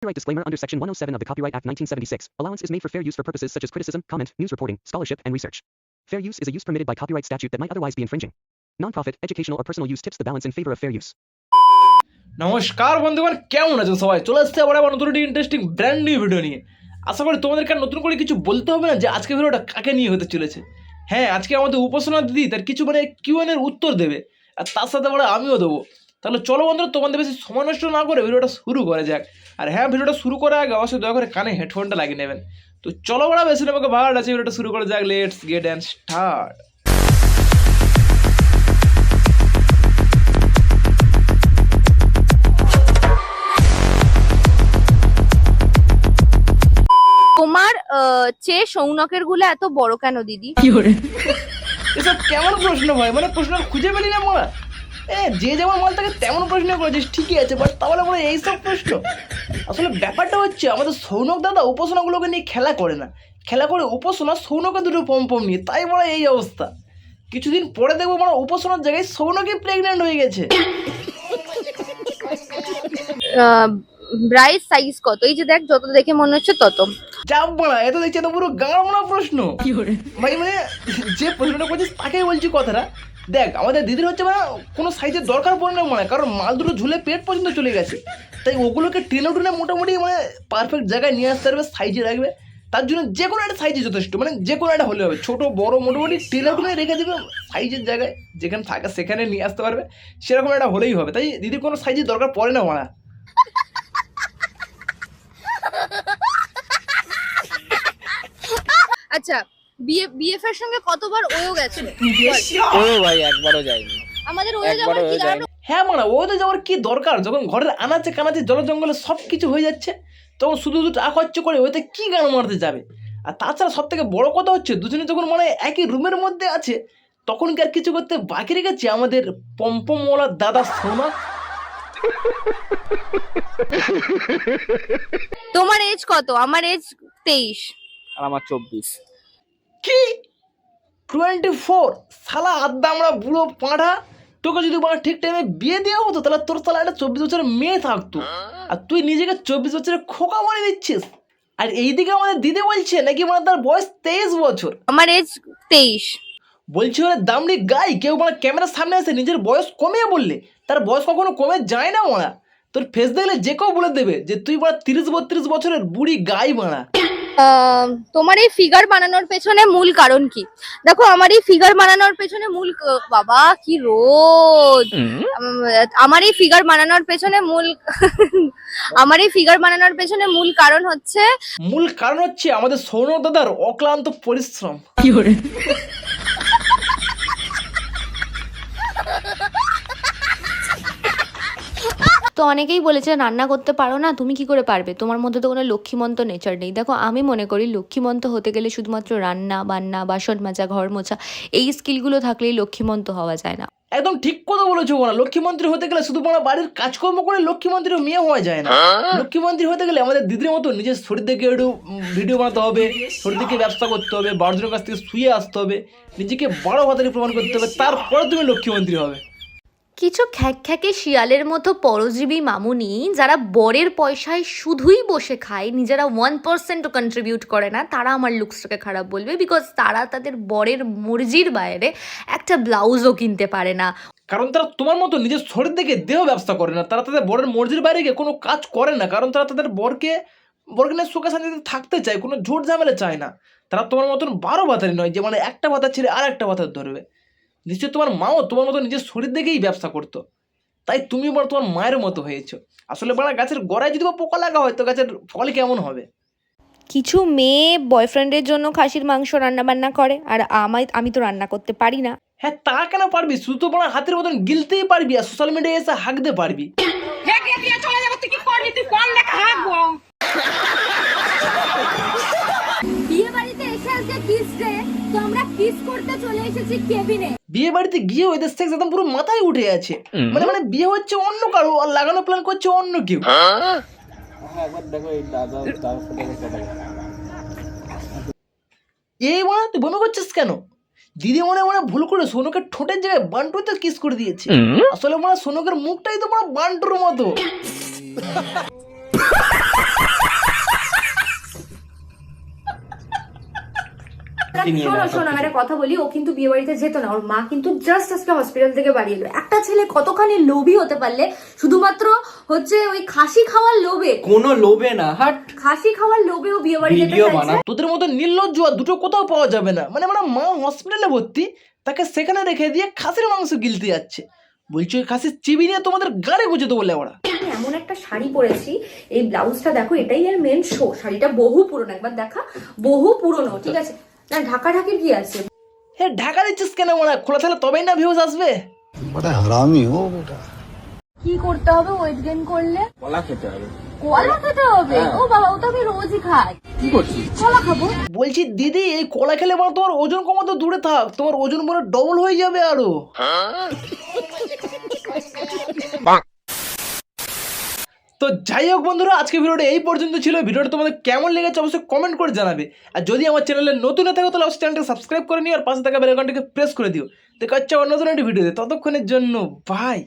Copyright disclaimer under Section 107 of the Copyright Act 1976. Allowance is made for fair use for purposes such as criticism, comment, news reporting, scholarship, and research. Fair use is a use permitted by copyright statute that might otherwise be infringing. Non-profit, educational, or personal use tips the balance in favor of fair use. নমস্কার বন্ধুগণ, কেমন আছেন সবাই? চলে আসছে আবার নতুন একটি ইন্টারেস্টিং ব্র্যান্ড নিউ ভিডিও নিয়ে। আশা করি তোমাদেরকে নতুন করে কিছু বলতে হবে না যে আজকে ভিডিওটা কাকে নিয়ে হতে চলেছে। হ্যাঁ, আজকে আমাদের উপাসনা দিদি তার কিছু কিউএন এর উত্তর দেবে, আর তার সাথে আমিও দেবো। তাহলে চলো বন্ধুরা, তোমাদের বেশি সময় নষ্ট না করে ভিডিওটা শুরু করা যাক। আর হ্যাঁ, ভিডিওটা শুরু করার আগে অবশ্যই দয়া করে কানে হেডফোনটা লাগিয়ে নেবেন। তো চলো বেশি আমাকে ভালো আছে, ভিডিওটা শুরু করা যাক। Let's get and start. তোমার চেয়ে সৌনকের গুলো এত বড় কেন দিদি? এসব কেমন প্রশ্ন ভাই? প্রশ্ন খুঁজে পেলি না মোরা? যে যেমন মাল তাকে তেমন প্রশ্ন করেছিস, ঠিকই আছে, বাট তাহলে মোরা এইসব প্রশ্ন। আসলে ব্যাপারটা হচ্ছে, আমাদের সৌনক দাদা উপাসনাগুলোকে নিয়ে খেলা করে না, খেলা করে উপাসনা সৌনকের দুটো পম নিয়ে, তাই বলা এই অবস্থা। কিছুদিন পরে দেখবো উপাসনার জায়গায় সৌনকই প্রেগনেন্ট হয়ে গেছে। ব্রাইস সাইজ কত? এই যে দেখ, যত দেখে মনে হচ্ছে তত। চাপ বলা, এত দেখছি তো পুরো গাঁড় মারা প্রশ্ন ভাই। যে প্রশ্নটা করছিস তাকেই বলছি কথাটা। দেখ, আমাদের দিদির হচ্ছে কোনো সাইজের দরকার পড়ে না কারণ মাল দুটো ঝুলে পেট পর্যন্ত চলে গেছে, তাই ওগুলোকে টেনে টুনে মোটামুটি পারফেক্ট জায়গায় নিয়ে আসতে পারবে, সাইজে রাখবে। তার জন্য যে কোনো একটা সাইজে যথেষ্ট, যে কোনো একটা হলে হবে, ছোটো বড়ো মোটামুটি টেনে টুনে রেখে দেবে সাইজের জায়গায়, যেখানে থাকে সেখানে নিয়ে আসতে পারবে, সেরকম একটা হলেই হবে। তাই দিদির কোনো সাইজের দরকার পড়ে না মারা। আচ্ছা, বিএফ এর সঙ্গে কতবার ওও গেছে? ও ভাই, একবারও যায়নি। আমাদের ওও যাওয়ার কি দাঁড়ানো? হ্যাঁ ওতে যাওয়ার কি দরকার? যখন ঘরের আনাচে কানাচে জল জঙ্গলে সব কিছু হয়ে যাচ্ছে, তখন শুধু টাকা খরচ করে ওতে কি গান মারতে যাবে? আর তাছাড়া সব থেকে বড় কথা হচ্ছে, দুজনে যখন একই রুমের মধ্যে আছে, তখন কি আর কিছু করতে বাকি রেখেছে আমাদের পম্পমওয়ালা দাদা সোনা? তোমার এজ কত? আমার এজ 23। আর আমার 24। কি 24? শালা আদ্দা আমরা বুড়ো পাঁঠা। তোকে যদি ঠিক টাইমে বিয়ে দেওয়া হতো, তাহলে তোর শালা একটা 24 বছরের মেয়ে থাকতো, আর তুই নিজেকে 24 বছরের খোকা বানিয়ে দিচ্ছিস। আর এইদিকে আমাদের দিদি বলছে নাকি তার বয়স 23 বছর। আমার এজ 23। বলছি ওরা দামড়ি গাই, কেউ ক্যামেরার সামনে এসে নিজের বয়স কমিয়ে বললে তার বয়স কখনো কমে যায় না মারা। তোর ফেস দেখলে যে কেউ বলে দেবে যে তুই 30-32 বছরের বুড়ি গাই মারা। তোমার এই ফিগার বানানোর পেছনে মূল কারণ কি? দেখো, আমার এই ফিগার বানানোর পেছনে বাবা কি রোদ! আমার এই ফিগার বানানোর পেছনে মূল কারণ হচ্ছে আমাদের সৌনক দাদার অক্লান্ত পরিশ্রম। তো অনেকেই বলেছে রান্না করতে পারো না, তুমি কি করে পারবে? তোমার মধ্যে তো কোনো লক্ষ্মীমন্ত নেচার নেই। দেখো, আমি মনে করি লক্ষ্মীমন্ত হতে গেলে শুধুমাত্র রান্না বান্না, বাসন মাজা, ঘর মোছা, এই স্কিলগুলো থাকলেই লক্ষ্মীমন্ত হওয়া যায় না। একদম ঠিক কথা বলেছো বোনা। লক্ষ্মীমন্ত্রী হতে গেলে শুধু বাড়ির কাজকর্ম করে লক্ষ্মীমন্ত্রী মেয়ে হওয়া যায় না। লক্ষ্মীমন্ত্রী হতে গেলে আমাদের দিদির মতো নিজের শরীর থেকে একটু ভিডিও বানাতে হবে, শরীর থেকে ব্যবসা করতে হবে, বারোজনের কাছ থেকে শুয়ে আসতে হবে, নিজেকে বড় ভাতারি প্রমাণ করতে হবে, তারপরে তুমি লক্ষ্মীমন্ত্রী হবে। কিছু খ্যাকে শিয়ালের মতো পরজীবী মামুনি, যারা বরের পয়সায় শুধুই বসে খায়, নিজেরা 1%ও কন্ট্রিবিউট করে না, তারা আমার লুকসটাকে খারাপ বলবে, বিকজ তারা তাদের বরের মর্জির বাইরে একটা ব্লাউজও কিনতে পারে না। কারণ তারা তোমার মতো নিজের শরীর থেকে দেহ ব্যবসা করে না, তারা তাদের বরের মর্জির বাইরে গিয়ে কোনো কাজ করে না, কারণ তারা তাদের বরকে নিয়ে সুখে শান্তিতে থাকতে চায়, কোনো ঝুট ঝামেলা চায় না। তারা তোমার মতন 12 ভাতারি নয় যে একটা ভাতা ছেড়ে আর একটা ভাতা ধরবে। নিশ্চয় তোমার মাও তোমার মতো নিজের শরীর দেখেই ব্যবসা করতো, তাই তুমি তোমার মায়ের মতো হয়েছো। আসলে গাছের গোড়ায় যদি পোকা লাগা হয়, তো গাছের ফল কেমন হবে? কিছু মেয়ে বয়ফ্রেন্ডের জন্য খাসির মাংস রান্না বান্না করে, আর আমি তো রান্না করতে পারি না। হ্যাঁ, তা কেন পারবি? শুধু তো হাতের মতন গিলতেই পারবি, আর সোশ্যাল মিডিয়ায় এসে হাঁকতে পারবি। বিয়ে বাড়িতে এসে আজকে কিস ডে, তো আমরা কিস করতে চলে এসেছি কেবিনে। বিয়ে বাড়িতে গিয়ে ওদের সেক্স একদম পুরো মাথায় উঠে আছে। বিয়ে হচ্ছে অন্য কারো, আর লাগানো প্ল্যান করছে অন্য কেউ। এই তুই বমি করছিস কেন? দিদি ভুল করে সোনকের ঠোঁটের জায়গায় বান্টুতে কিস করে দিয়েছে। আসলে সোনকের মুখটাই তো বান্টুর মতো। ছুটি নিয়ে শোনো নেয় শোনো, সবকিছু। একটা কথা বলি, ও কিন্তু বিয়ে বাড়িতে যেত না, ওর মা কিন্তু জাস্ট আজকে হসপিটাল থেকে বাড়ি এলো। একটা ছেলে কতখানি লোভী হতে পারলে শুধুমাত্র হচ্ছে ওই খাসি খাওয়ার লোভে, কোনো লোভে না, হাট। খাসি খাওয়ার লোভে ও বিয়ে বাড়ি যেতে ভিডিও চাইছে। বানা তোদের মতো নির্লজ্জ আর দুটো কোথাও পাওয়া যাবে না। মানে আমার মা হসপিটালে ভর্তি, তাকে সেখানে রেখে দিয়ে খাসির মাংস গিলতে যাচ্ছে। বলছি ওই খাসির চিবি নিয়ে তোমাদের গাড়ি গুঁজে দেবো ওরা। আমি এমন একটা শাড়ি পরেছি, এই ব্লাউজটা দেখো, এটাই এর মেন শো। শাড়িটা বহু পুরনো, একবার দেখা, বহু পুরনো, ঠিক আছে না? ঢাকা ঢাকি কি আছে? হে ঢাকা দিচ্ছিস কেন মানে? খোলা থাকলে তবেই না ভিউজ আসবে। बड़ा हरामी हो बेटा। কি করতে হবে ওয়েট গেইন করলে? কলা খেতে হবে। কলা খেতে হবে? ও বাবা, ও তো আমি রোজই খাই। কি করছিস? কলা খাবো। বলছি দিদি, এই কলা খেলে মানে তোমার ওজন কমাতে দূরে থাক, তোমার ওজন মনে ডবল হয়ে যাবে আরো। তো যাই হোক বন্ধুরা, আজকে ভিডিওটা এই পর্যন্ত ছিল। ভিডিওটা তোমাদের কেমন লেগেছে অবশ্যই কমেন্ট করে জানাবে। আর যদি আমার চ্যানেলে নতুন হয়ে থাকো তাহলে অবশ্যই চ্যানেলটা সাবস্ক্রাইব করে নিও আর পাশে থাকা বেল আইকনটাকে প্রেস করে দিও। দেখা হচ্ছে আবার নতুন একটি ভিডিওতে, ততক্ষণের জন্য বাই।